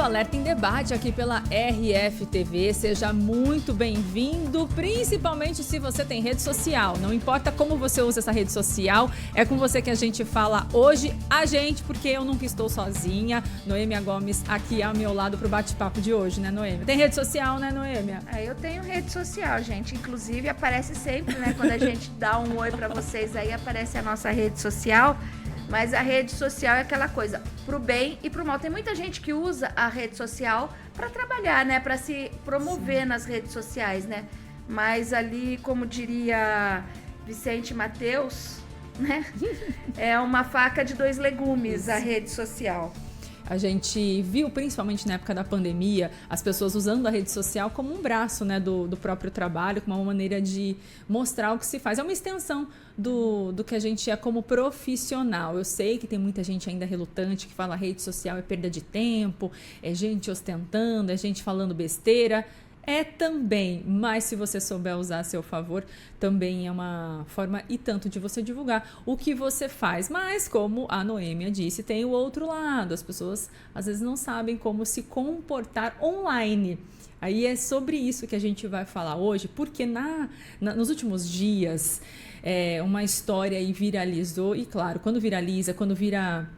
Alerta em Debate aqui pela RFTV. Seja muito bem-vindo, principalmente se você tem rede social. Não importa como você usa essa rede social, é com você que a gente fala hoje. Porque eu nunca estou sozinha. Noêmia Gomes aqui ao meu lado pro bate-papo de hoje, né, Noêmia? Tem rede social, né, Noêmia? Eu tenho rede social, gente. Inclusive, aparece sempre, né? Quando a gente dá um oi pra vocês aí, aparece a nossa rede social. Mas a rede social é aquela coisa, pro bem e pro mal. Tem muita gente que usa a rede social para trabalhar, né? Para se promover nas redes sociais, né? Mas ali, como diria Vicente Mateus, né? É uma faca de dois legumes, a rede social. A gente viu, principalmente na época da pandemia, as pessoas usando a rede social como um braço, né, do próprio trabalho, como uma maneira de mostrar o que se faz. É uma extensão do que a gente é como profissional. Eu sei que tem muita gente ainda relutante que fala rede social é perda de tempo, é gente ostentando, é gente falando besteira. É também, mas se você souber usar a seu favor, também é uma forma e tanto de você divulgar o que você faz. Mas, como a Noêmia disse, tem o outro lado. As pessoas, às vezes, não sabem como se comportar online. Aí é sobre isso que a gente vai falar hoje, porque nos últimos dias, uma história aí viralizou. E, claro, quando viraliza, quando vira...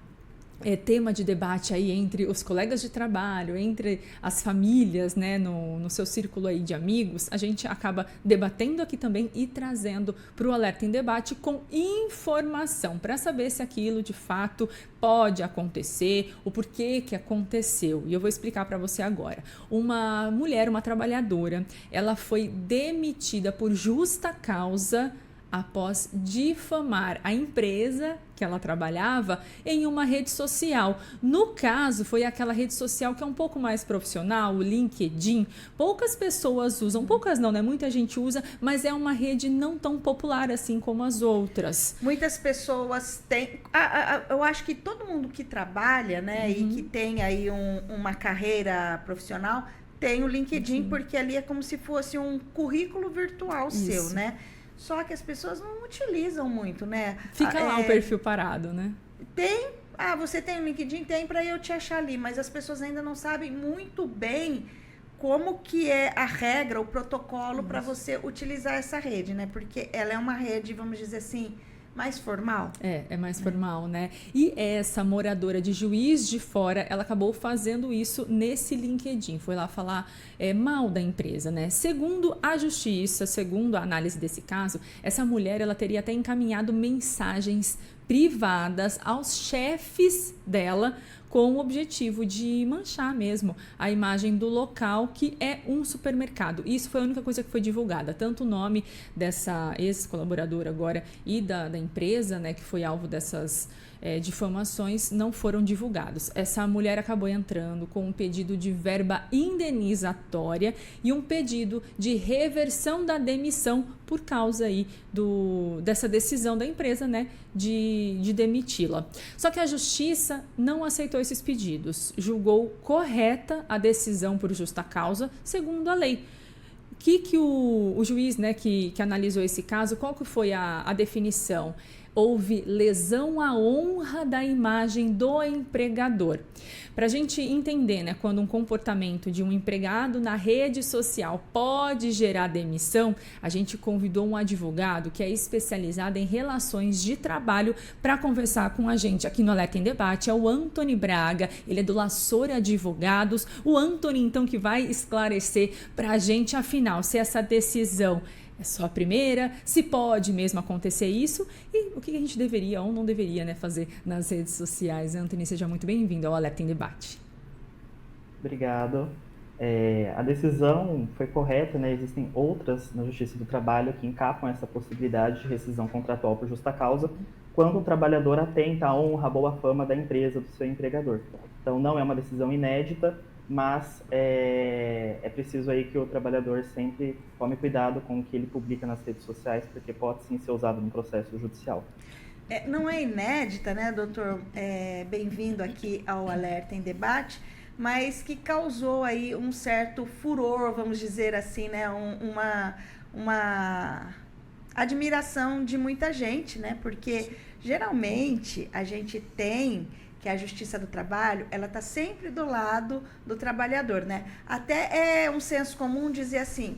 tema de debate aí entre os colegas de trabalho, entre as famílias, né, no seu círculo aí de amigos, a gente acaba debatendo aqui também e trazendo para o Alerta em Debate com informação, para saber se aquilo de fato pode acontecer, o porquê que aconteceu. E eu vou explicar para você agora. Uma mulher, uma trabalhadora, ela foi demitida por justa causa após difamar a empresa que ela trabalhava em uma rede social. No caso, foi aquela rede social que é um pouco mais profissional, o LinkedIn. Poucas pessoas usam, poucas não, né? Muita gente usa, mas é uma rede não tão popular assim como as outras. Muitas pessoas têm... eu acho que todo mundo que trabalha, né, e que tem aí uma carreira profissional, tem o LinkedIn, porque ali é como se fosse um currículo virtual seu, né? Só que as pessoas não utilizam muito, né? Fica lá o perfil parado, né? Tem. Você tem o LinkedIn? Tem, para eu te achar ali. Mas as pessoas ainda não sabem muito bem como que é a regra, o protocolo para você utilizar essa rede, né? Porque ela é uma rede, vamos dizer assim, mais formal. É mais formal, né? E essa moradora de Juiz de Fora, ela acabou fazendo isso nesse LinkedIn. Foi lá falar mal da empresa, né? Segundo a justiça, segundo a análise desse caso, essa mulher, ela teria até encaminhado mensagens privadas aos chefes dela com o objetivo de manchar mesmo a imagem do local, que é um supermercado. Isso foi a única coisa que foi divulgada, tanto o nome dessa ex-colaboradora agora e da empresa, né, que foi alvo dessas difamações, não foram divulgados. Essa mulher acabou entrando com um pedido de verba indenizatória e um pedido de reversão da demissão por causa aí dessa decisão da empresa, né, de demiti-la. Só que a justiça não aceitou esses pedidos, julgou correta a decisão por justa causa, segundo a lei. Que o juiz, né, que analisou esse caso, qual que foi a definição? Houve lesão à honra da imagem do empregador. Para a gente entender, né, quando um comportamento de um empregado na rede social pode gerar demissão, a gente convidou um advogado que é especializado em relações de trabalho para conversar com a gente aqui no Alerta em Debate. É o Antony Braga, ele é do Lassor Advogados. O Antony, então, que vai esclarecer para a gente, afinal, se essa decisão é só a primeira, se pode mesmo acontecer isso e o que a gente deveria ou não deveria, né, fazer nas redes sociais. Antony, seja muito bem-vindo ao Alerta em Debate. Obrigado. A decisão foi correta, né? Existem outras na Justiça do Trabalho que encapam essa possibilidade de rescisão contratual por justa causa quando o trabalhador atenta à honra, à boa fama da empresa, do seu empregador. Então, não é uma decisão inédita, mas é preciso aí que o trabalhador sempre tome cuidado com o que ele publica nas redes sociais, porque pode sim ser usado no processo judicial. Não é inédita, né, doutor? Bem-vindo aqui ao Alerta em Debate, mas que causou aí um certo furor, vamos dizer assim, né, uma admiração de muita gente, né, porque geralmente a gente tem que que a Justiça do Trabalho, ela está sempre do lado do trabalhador, né? Até é um senso comum dizer assim,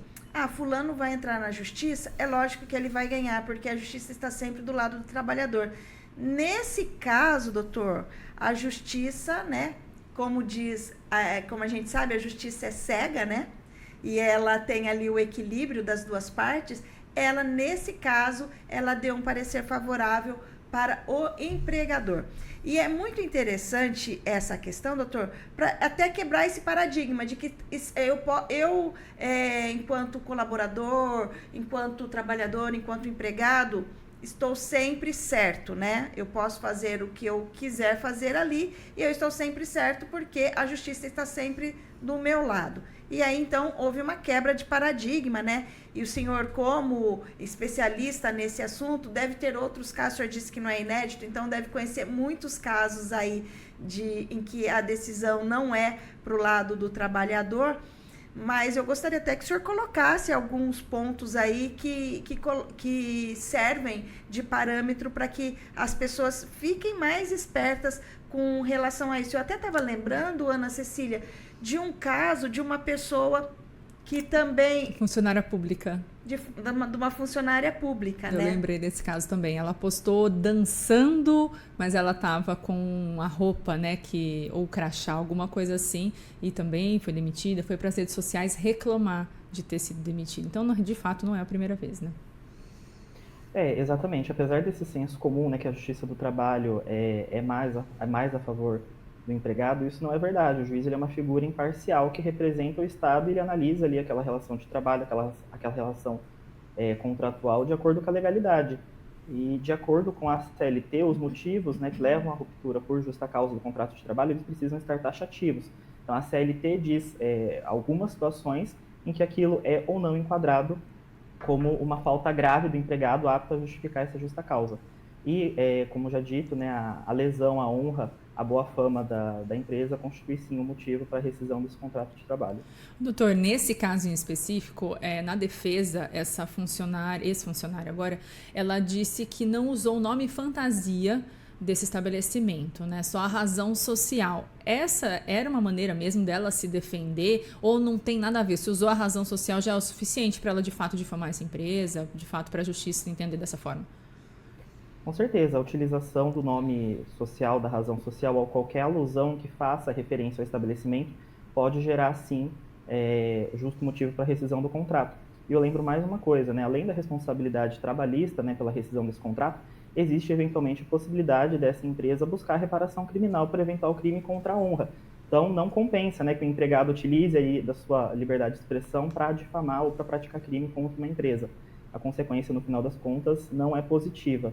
fulano vai entrar na Justiça, é lógico que ele vai ganhar, porque a Justiça está sempre do lado do trabalhador. Nesse caso, doutor, a Justiça, né, como a gente sabe, a Justiça é cega, né? E ela tem ali o equilíbrio das duas partes, ela, nesse caso, ela deu um parecer favorável para o empregador. E é muito interessante essa questão, doutor, para até quebrar esse paradigma de que eu enquanto colaborador, enquanto trabalhador, enquanto empregado, estou sempre certo, né? Eu posso fazer o que eu quiser fazer ali e eu estou sempre certo porque a justiça está sempre do meu lado. E aí, então, houve uma quebra de paradigma, né? E o senhor, como especialista nesse assunto, deve ter outros casos, o senhor disse que não é inédito, então deve conhecer muitos casos aí em que a decisão não é para o lado do trabalhador, mas eu gostaria até que o senhor colocasse alguns pontos aí que servem de parâmetro para que as pessoas fiquem mais espertas com relação a isso. Eu até estava lembrando, Ana Cecília, de um caso de uma pessoa que também... Funcionária pública. De uma funcionária pública, né? Eu lembrei desse caso também. Ela postou dançando, mas ela estava com a roupa, né, ou crachá, alguma coisa assim, e também foi demitida, foi para as redes sociais reclamar de ter sido demitida. Então, de fato, não é a primeira vez, né? Exatamente. Apesar desse senso comum, né, que a Justiça do Trabalho é mais a favor do empregado, isso não é verdade. O juiz ele é uma figura imparcial que representa o Estado e ele analisa ali aquela relação de trabalho, aquela relação contratual de acordo com a legalidade. E de acordo com a CLT, os motivos, né, que levam à ruptura por justa causa do contrato de trabalho, eles precisam estar taxativos. Então a CLT diz algumas situações em que aquilo é ou não enquadrado como uma falta grave do empregado apto a justificar essa justa causa. E, como já dito, né, a lesão, a honra, a boa fama da empresa constitui sim um motivo para a rescisão desse contrato de trabalho. Doutor, nesse caso em específico, na defesa, esse funcionário agora, ela disse que não usou o nome fantasia desse estabelecimento, né? Só a razão social. Essa era uma maneira mesmo dela se defender ou não tem nada a ver? Se usou a razão social já é o suficiente para ela de fato difamar essa empresa, de fato para a justiça entender dessa forma? Com certeza, a utilização do nome social, da razão social, ou qualquer alusão que faça referência ao estabelecimento, pode gerar, sim, justo motivo para a rescisão do contrato. E eu lembro mais uma coisa, né? Além da responsabilidade trabalhista, né, pela rescisão desse contrato, existe eventualmente a possibilidade dessa empresa buscar reparação criminal por eventual crime contra a honra. Então, não compensa, né, que o empregado utilize aí da sua liberdade de expressão para difamar ou para praticar crime contra uma empresa. A consequência, no final das contas, não é positiva.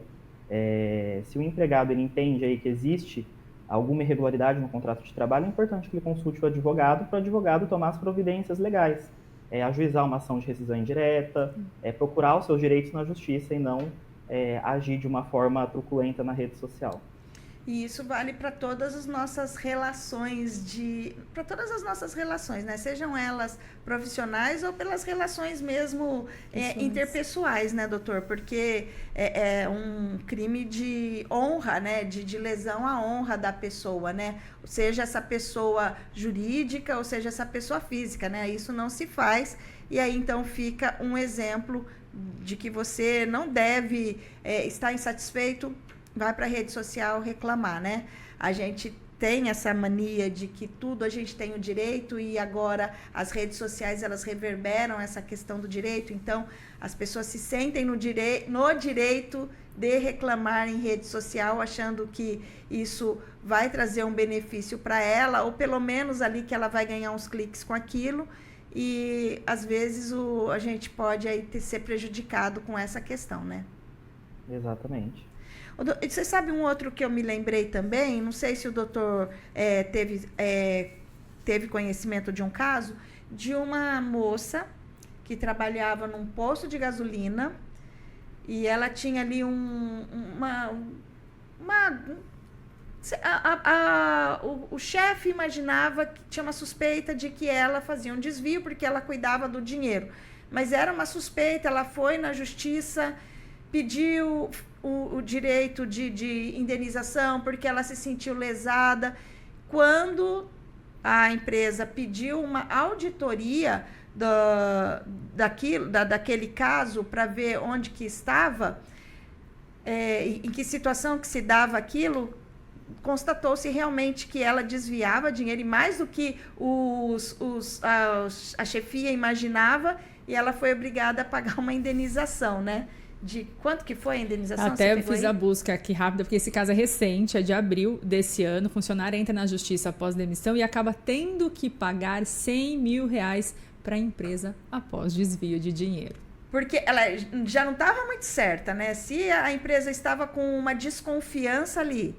Se o empregado ele entende aí que existe alguma irregularidade no contrato de trabalho, é importante que ele consulte o advogado para o advogado tomar as providências legais, ajuizar uma ação de rescisão indireta, procurar os seus direitos na justiça e não agir de uma forma truculenta na rede social. E isso vale para todas as nossas relações né? Sejam elas profissionais ou pelas relações mesmo interpessoais, né, doutor? Porque é um crime de honra, né? De lesão à honra da pessoa, né? Seja essa pessoa jurídica ou seja essa pessoa física, né? Isso não se faz. E aí, então, fica um exemplo de que você não deve estar insatisfeito, vai para a rede social reclamar, né? A gente tem essa mania de que tudo a gente tem o direito e agora as redes sociais elas reverberam essa questão do direito, então as pessoas se sentem no direito de reclamar em rede social, achando que isso vai trazer um benefício para ela, ou pelo menos ali que ela vai ganhar uns cliques com aquilo, e às vezes a gente pode aí ser prejudicado com essa questão, né? Exatamente. Você sabe um outro que eu me lembrei também? Não sei se o doutor teve conhecimento de um caso de uma moça que trabalhava num posto de gasolina e ela tinha ali o chefe imaginava que tinha uma suspeita de que ela fazia um desvio porque ela cuidava do dinheiro. Mas era uma suspeita, ela foi na justiça, pediu o direito de indenização porque ela se sentiu lesada. Quando a empresa pediu uma auditoria daquele caso para ver onde que estava, em que situação que se dava aquilo, constatou-se realmente que ela desviava dinheiro, e mais do que a chefia imaginava, e ela foi obrigada a pagar uma indenização, né? De quanto que foi a indenização? Até fiz a busca aqui rápida, porque esse caso é recente, é de abril desse ano. O funcionário entra na justiça após demissão e acaba tendo que pagar R$100 mil para a empresa após desvio de dinheiro. Porque ela já não estava muito certa, né? Se a empresa estava com uma desconfiança ali,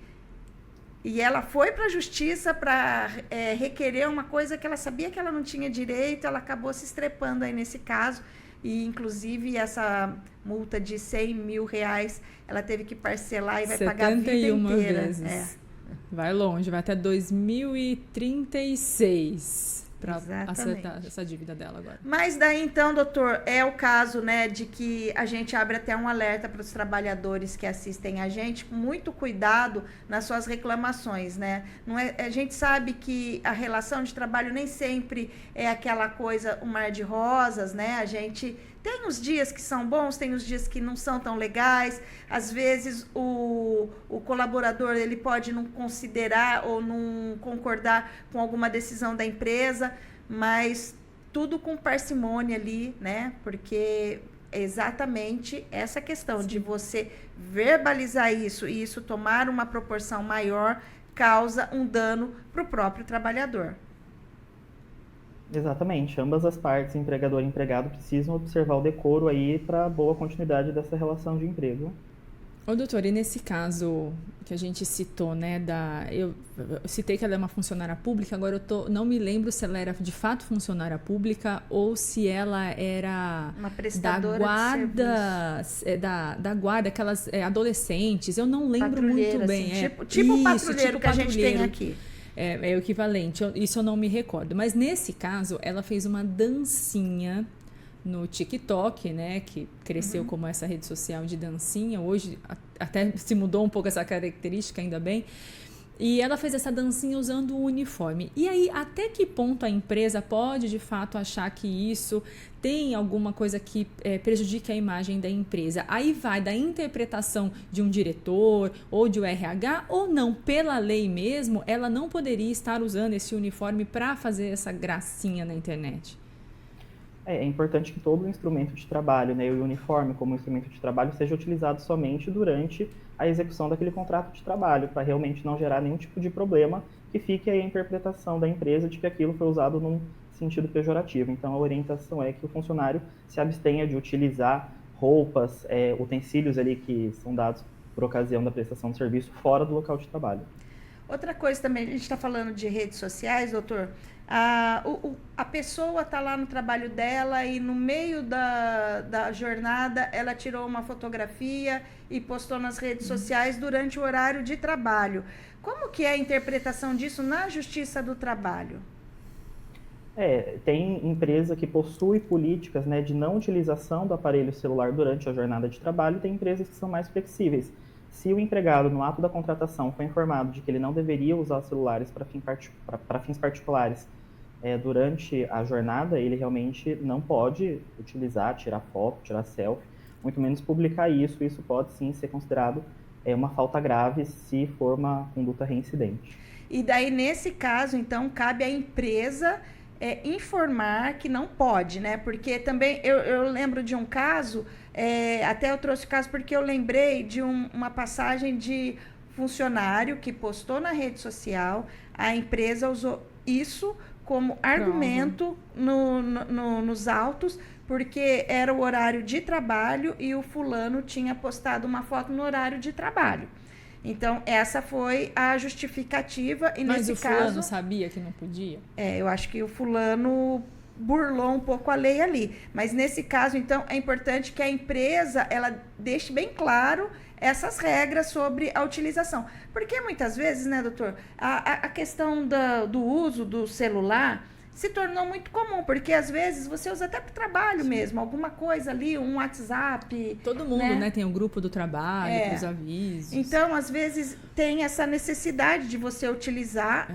e ela foi para a justiça para requerer uma coisa que ela sabia que ela não tinha direito, ela acabou se estrepando aí nesse caso. E, inclusive, essa multa de R$100 mil, ela teve que parcelar e vai pagar a vida inteira. Vezes. Vai longe, vai até 2036 para acertar essa dívida dela agora. Mas daí, então, doutor, é o caso, né, de que a gente abre até um alerta para os trabalhadores que assistem a gente, muito cuidado nas suas reclamações, né? Não é, a gente sabe que a relação de trabalho nem sempre é aquela coisa, um mar de rosas, né? A gente tem os dias que são bons, tem os dias que não são tão legais. Às vezes o colaborador ele pode não considerar ou não concordar com alguma decisão da empresa, mas tudo com parcimônia ali, né? Porque é exatamente essa questão de você verbalizar isso e isso tomar uma proporção maior causa um dano para o próprio trabalhador. Exatamente. Ambas as partes, empregador e empregado, precisam observar o decoro aí para a boa continuidade dessa relação de emprego. Ô, doutor, e nesse caso que a gente citou, né, eu citei que ela é uma funcionária pública, agora não me lembro se ela era de fato funcionária pública ou se ela era uma prestadora da guarda, da guarda, aquelas adolescentes, eu não lembro muito bem. Assim, tipo o patrulheiro que a gente tem aqui. É o equivalente, isso eu não me recordo. Mas nesse caso, ela fez uma dancinha no TikTok, né? Que cresceu como essa rede social de dancinha. Hoje até se mudou um pouco essa característica, ainda bem. E ela fez essa dancinha usando o uniforme. E aí, até que ponto a empresa pode, de fato, achar que isso tem alguma coisa que prejudique a imagem da empresa? Aí vai da interpretação de um diretor ou de um RH, ou não, pela lei mesmo, ela não poderia estar usando esse uniforme para fazer essa gracinha na internet. É importante que todo instrumento de trabalho, né, o uniforme como instrumento de trabalho, seja utilizado somente durante a execução daquele contrato de trabalho, para realmente não gerar nenhum tipo de problema que fique aí a interpretação da empresa de que aquilo foi usado num sentido pejorativo. Então, a orientação é que o funcionário se abstenha de utilizar roupas, utensílios ali que são dados por ocasião da prestação de serviço fora do local de trabalho. Outra coisa também, a gente está falando de redes sociais, doutor, a pessoa está lá no trabalho dela e no meio da jornada ela tirou uma fotografia e postou nas redes sociais durante o horário de trabalho. Como que é a interpretação disso na Justiça do Trabalho? Tem empresa que possui políticas, né, de não utilização do aparelho celular durante a jornada de trabalho, e tem empresas que são mais flexíveis. Se o empregado, no ato da contratação, foi informado de que ele não deveria usar celulares para fins particulares durante a jornada, ele realmente não pode utilizar, tirar foto, tirar selfie, muito menos publicar isso. Isso pode sim ser considerado uma falta grave se for uma conduta reincidente. E daí, nesse caso, então, cabe à empresa informar que não pode, né? Porque também eu lembro de um caso, até eu trouxe o caso porque eu lembrei de uma passagem de funcionário que postou na rede social, a empresa usou isso como argumento nos autos, porque era o horário de trabalho e o fulano tinha postado uma foto no horário de trabalho. Então, essa foi a justificativa. E mas nesse o fulano caso, sabia que não podia? eu acho que o fulano burlou um pouco a lei ali. Mas nesse caso, então, é importante que a empresa ela deixe bem claro essas regras sobre a utilização. Porque muitas vezes, né, doutor, a questão do uso do celular, se tornou muito comum, porque às vezes você usa até para o trabalho mesmo, alguma coisa ali, um WhatsApp. Todo mundo, né, tem o grupo do trabalho, para os avisos. Então, às vezes, tem essa necessidade de você utilizar.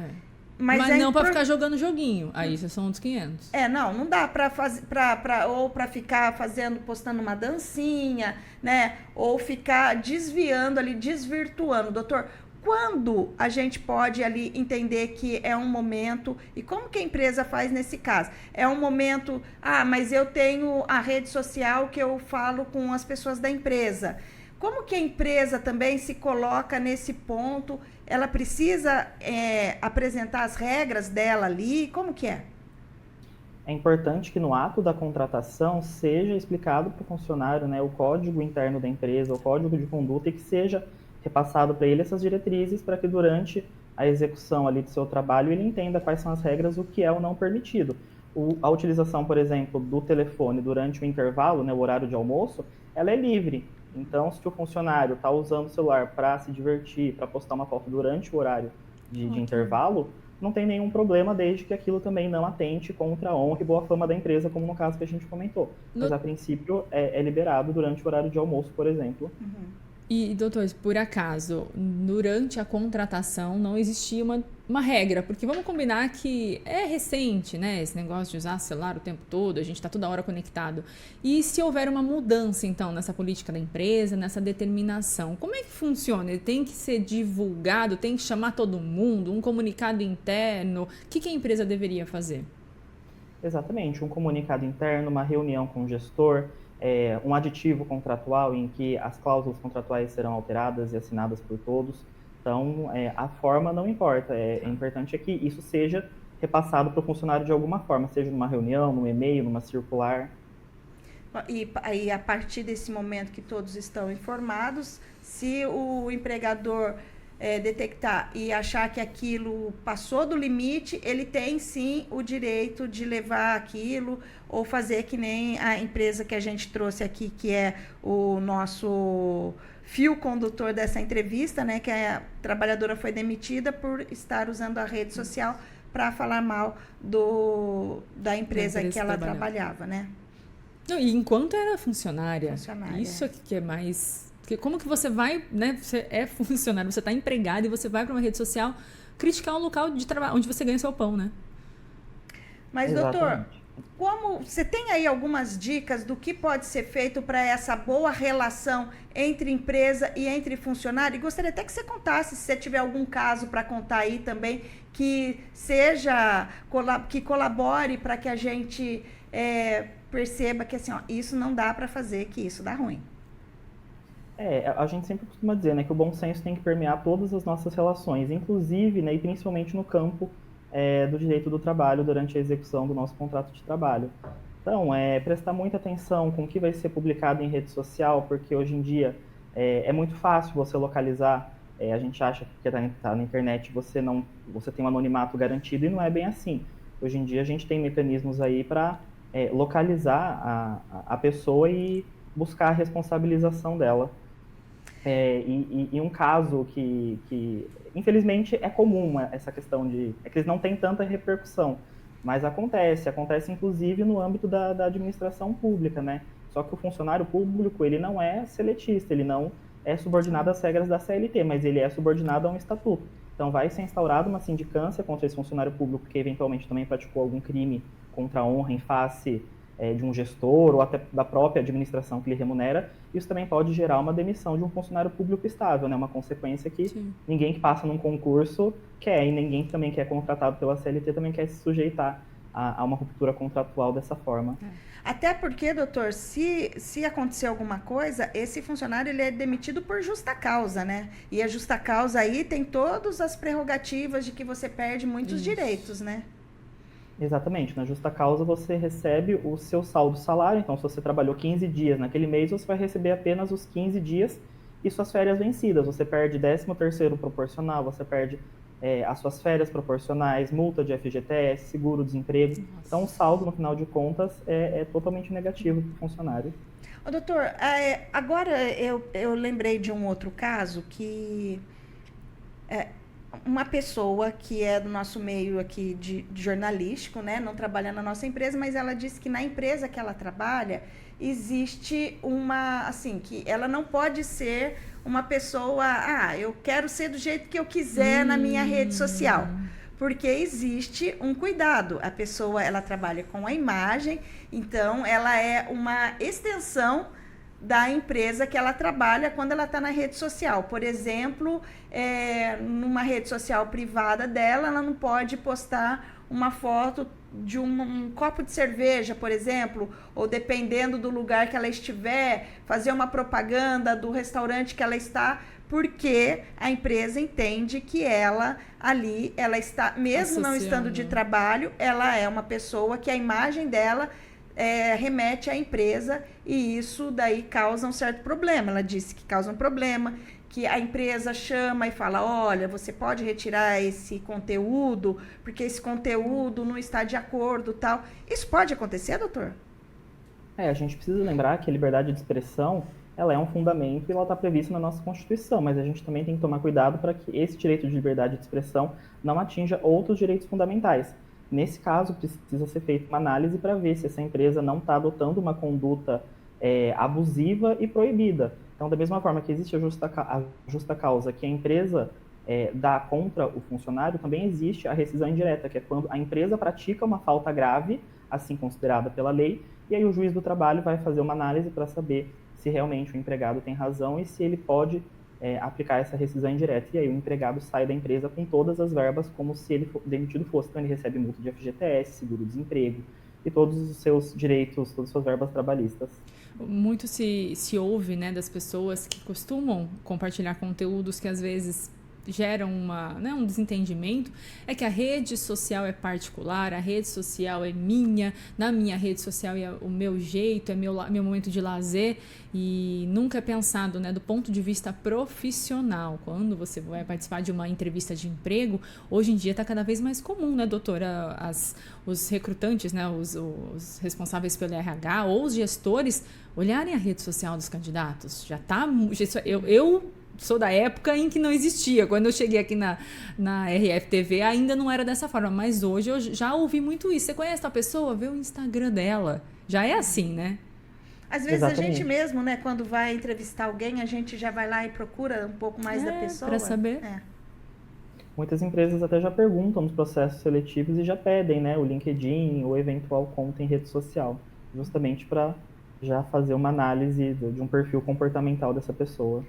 Mas não para ficar jogando joguinho. Aí isso são outros 500. Não dá para fazer ou para ficar postando uma dancinha, né? Ou ficar desviando ali, desvirtuando. Doutor, quando a gente pode ali entender que é um momento, e como que a empresa faz nesse caso? É um momento, mas eu tenho a rede social que eu falo com as pessoas da empresa. Como que a empresa também se coloca nesse ponto? Ela precisa apresentar as regras dela ali? Como que é? É importante que no ato da contratação seja explicado para o funcionário, né, o código interno da empresa, o código de conduta, e que seja repassado para ele essas diretrizes para que durante a execução ali do seu trabalho ele entenda quais são as regras, o que é ou não permitido. A utilização, por exemplo, do telefone durante o intervalo, né, o horário de almoço, ela é livre. Então, se o funcionário está usando o celular para se divertir, para postar uma foto durante o horário de intervalo, não tem nenhum problema, desde que aquilo também não atente contra a honra e boa fama da empresa, como no caso que a gente comentou. Mas, a princípio, é liberado durante o horário de almoço, por exemplo. E, doutor, por acaso, durante a contratação não existia uma regra? Porque vamos combinar que é recente, né? Esse negócio de usar celular o tempo todo, a gente está toda hora conectado. E se houver uma mudança, então, nessa política da empresa, nessa determinação, como é que funciona? Ele tem que ser divulgado, tem que chamar todo mundo, um comunicado interno? O que a empresa deveria fazer? Exatamente, um comunicado interno, uma reunião com o gestor, um aditivo contratual em que as cláusulas contratuais serão alteradas e assinadas por todos. Então, a forma não importa. É importante que isso seja repassado para o funcionário de alguma forma, seja numa reunião, num e-mail, numa circular. E aí, a partir desse momento que todos estão informados, se o empregador detectar e achar que aquilo passou do limite, ele tem sim o direito de levar aquilo ou fazer que nem a empresa que a gente trouxe aqui, que é o nosso fio condutor dessa entrevista, né, que a trabalhadora foi demitida por estar usando a rede social para falar mal da empresa que ela trabalhava, né? Não, e enquanto era funcionária. Isso é. que é mais... Porque como que você vai, né? Você é funcionário, você está empregado e você vai para uma rede social criticar um local de trabalho onde você ganha seu pão, né? Mas, doutor, você tem aí algumas dicas do que pode ser feito para essa boa relação entre empresa e entre funcionário? E gostaria até que você contasse, se você tiver algum caso para contar aí também, que que colabore para que a gente perceba que assim, isso não dá para fazer, que isso dá ruim. A gente sempre costuma dizer, né, que o bom senso tem que permear todas as nossas relações, inclusive, né, e principalmente no campo do direito do trabalho durante a execução do nosso contrato de trabalho. Então, prestar muita atenção com o que vai ser publicado em rede social, porque hoje em dia é muito fácil você localizar. A gente acha que está na internet você tem um anonimato garantido, e não é bem assim. Hoje em dia a gente tem mecanismos aí para localizar a pessoa e buscar a responsabilização dela. E um caso que infelizmente é comum, essa questão é que eles não têm tanta repercussão, mas acontece inclusive no âmbito da administração pública, né? Só que o funcionário público, ele não é seletista, ele não é subordinado às regras da CLT, mas ele é subordinado a um estatuto. Então vai ser instaurada uma sindicância contra esse funcionário público que eventualmente também praticou algum crime contra a honra em face de um gestor ou até da própria administração que lhe remunera. Isso também pode gerar uma demissão de um funcionário público estável, né? Uma consequência que ninguém que passa num concurso quer, e ninguém que também que é contratado pela CLT também quer se sujeitar a uma ruptura contratual dessa forma. Até porque, doutor, se acontecer alguma coisa, esse funcionário ele é demitido por justa causa, né? E a justa causa aí tem todas as prerrogativas de que você perde muitos direitos, né? Exatamente, na justa causa você recebe o seu saldo salário, então se você trabalhou 15 dias naquele mês, você vai receber apenas os 15 dias e suas férias vencidas. Você perde 13º proporcional, você perde as suas férias proporcionais, multa de FGTS, seguro-desemprego. Então o saldo, no final de contas, é totalmente negativo para o funcionário. Ô, doutor, agora eu lembrei de um outro caso que uma pessoa que é do nosso meio aqui de jornalístico, né? Não trabalha na nossa empresa, mas ela disse que na empresa que ela trabalha existe uma, assim, que ela não pode ser uma pessoa, eu quero ser do jeito que eu quiser na minha rede social. Porque existe um cuidado. A pessoa, ela trabalha com a imagem, então ela é uma extensão da empresa que ela trabalha quando ela está na rede social. Por exemplo, numa rede social privada dela, ela não pode postar uma foto de um copo de cerveja, por exemplo, ou dependendo do lugar que ela estiver, fazer uma propaganda do restaurante que ela está, porque a empresa entende que ela ali, ela está, mesmo não estando de trabalho, ela é uma pessoa que a imagem dela remete à empresa, e isso daí causa um certo problema. Ela disse que causa um problema, que a empresa chama e fala, olha, você pode retirar esse conteúdo, porque esse conteúdo não está de acordo, tal. Isso pode acontecer, doutor? A gente precisa lembrar que a liberdade de expressão, ela é um fundamento e ela está prevista na nossa Constituição, mas a gente também tem que tomar cuidado para que esse direito de liberdade de expressão não atinja outros direitos fundamentais. Nesse caso, precisa ser feita uma análise para ver se essa empresa não está adotando uma conduta abusiva e proibida. Então, da mesma forma que existe a justa causa que a empresa dá contra o funcionário, também existe a rescisão indireta, que é quando a empresa pratica uma falta grave, assim considerada pela lei, e aí o juiz do trabalho vai fazer uma análise para saber se realmente o empregado tem razão e se ele pode aplicar essa rescisão indireta. E aí o empregado sai da empresa com todas as verbas como se ele demitido fosse. Então ele recebe multa de FGTS, seguro-desemprego e todos os seus direitos, todas as suas verbas trabalhistas. Muito se ouve, né, das pessoas que costumam compartilhar conteúdos que às vezes geram um desentendimento, é que a rede social é particular, a rede social é minha, na minha rede social é o meu jeito, é meu momento de lazer, e nunca é pensado, né, do ponto de vista profissional. Quando você vai participar de uma entrevista de emprego, hoje em dia está cada vez mais comum, né, doutora, os recrutantes, né, os responsáveis pelo RH ou os gestores olharem a rede social dos candidatos. Já está... Eu sou da época em que não existia. Quando eu cheguei aqui na RFTV, ainda não era dessa forma. Mas hoje eu já ouvi muito isso. Você conhece a pessoa? Vê o Instagram dela. Já é assim, né? Às vezes a gente mesmo, né? Quando vai entrevistar alguém, a gente já vai lá e procura um pouco mais da pessoa. Para saber. Muitas empresas até já perguntam nos processos seletivos e já pedem, né, o LinkedIn ou eventual conta em rede social. Justamente para já fazer uma análise de um perfil comportamental dessa pessoa.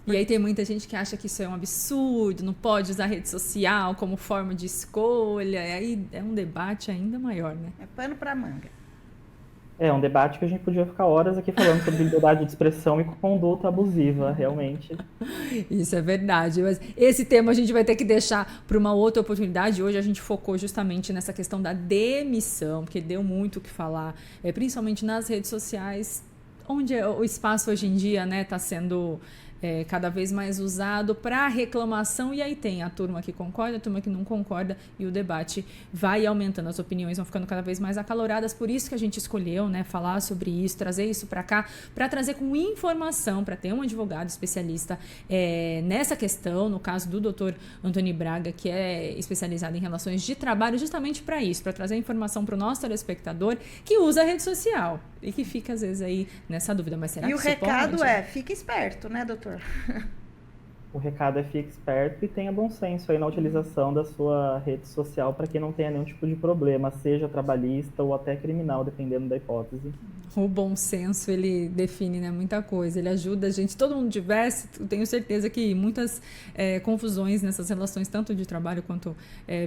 E aí tem muita gente que acha que isso é um absurdo, não pode usar rede social como forma de escolha. E aí é um debate ainda maior, né? É pano para manga. É um debate que a gente podia ficar horas aqui falando sobre liberdade de expressão e conduta abusiva, realmente. Isso é verdade. Mas esse tema a gente vai ter que deixar para uma outra oportunidade. Hoje a gente focou justamente nessa questão da demissão, porque deu muito o que falar, principalmente nas redes sociais, onde o espaço hoje em dia, né, está sendo cada vez mais usado para reclamação, e aí tem a turma que concorda, a turma que não concorda, e o debate vai aumentando, as opiniões vão ficando cada vez mais acaloradas. Por isso que a gente escolheu, né, falar sobre isso, trazer isso para cá, para trazer com informação, para ter um advogado especialista nessa questão, no caso do Dr. Antônio Braga, que é especializado em relações de trabalho, justamente para isso, para trazer informação para o nosso telespectador que usa a rede social e que fica às vezes aí nessa dúvida, mas será que isso pode? E o recado fica esperto, né, doutor? O recado é fique esperto e tenha bom senso aí na utilização da sua rede social para que não tenha nenhum tipo de problema, seja trabalhista ou até criminal, dependendo da hipótese. O bom senso, ele define, né, muita coisa, ele ajuda a gente, todo mundo tivesse, eu tenho certeza que muitas confusões nessas relações, tanto de trabalho quanto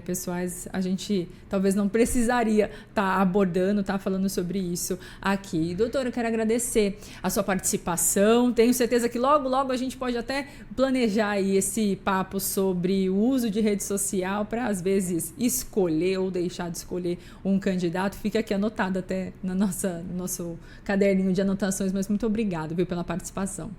pessoais, a gente talvez não precisaria estar abordando, falando sobre isso aqui. Doutora, eu quero agradecer a sua participação, tenho certeza que logo, logo a gente pode até planejar aí esse papo sobre o uso de rede social para, às vezes, escolher ou deixar de escolher um candidato. Fica aqui anotado até no nosso caderninho de anotações, mas muito obrigado, pela participação.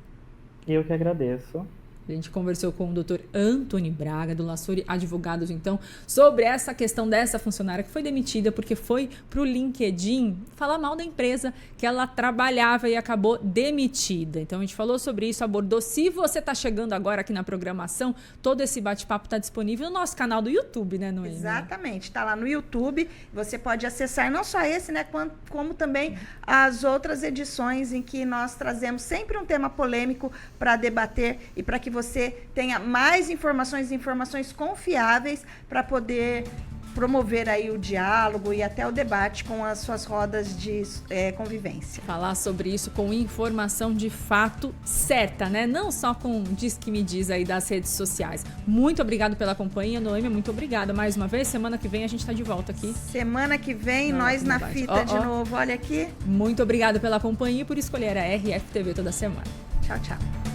Eu que agradeço. A gente conversou com o Dr. Antony Braga, do Lassori Advogados, então, sobre essa questão dessa funcionária que foi demitida porque foi para o LinkedIn falar mal da empresa que ela trabalhava e acabou demitida. Então, a gente falou sobre isso, abordou. Se você está chegando agora aqui na programação, todo esse bate-papo está disponível no nosso canal do YouTube, né, Noemi? Exatamente, está lá no YouTube. Você pode acessar não só esse, né, como também as outras edições em que nós trazemos sempre um tema polêmico para debater e para que você tenha mais informações confiáveis para poder promover aí o diálogo e até o debate com as suas rodas de convivência. Falar sobre isso com informação de fato certa, né? Não só com diz que me diz aí das redes sociais. Muito obrigado pela companhia, Noemi, muito obrigada mais uma vez. Semana que vem a gente está de volta aqui. Semana que vem, nós na fita de novo. Olha aqui. Muito obrigada pela companhia e por escolher a RFTV toda semana. Tchau, tchau.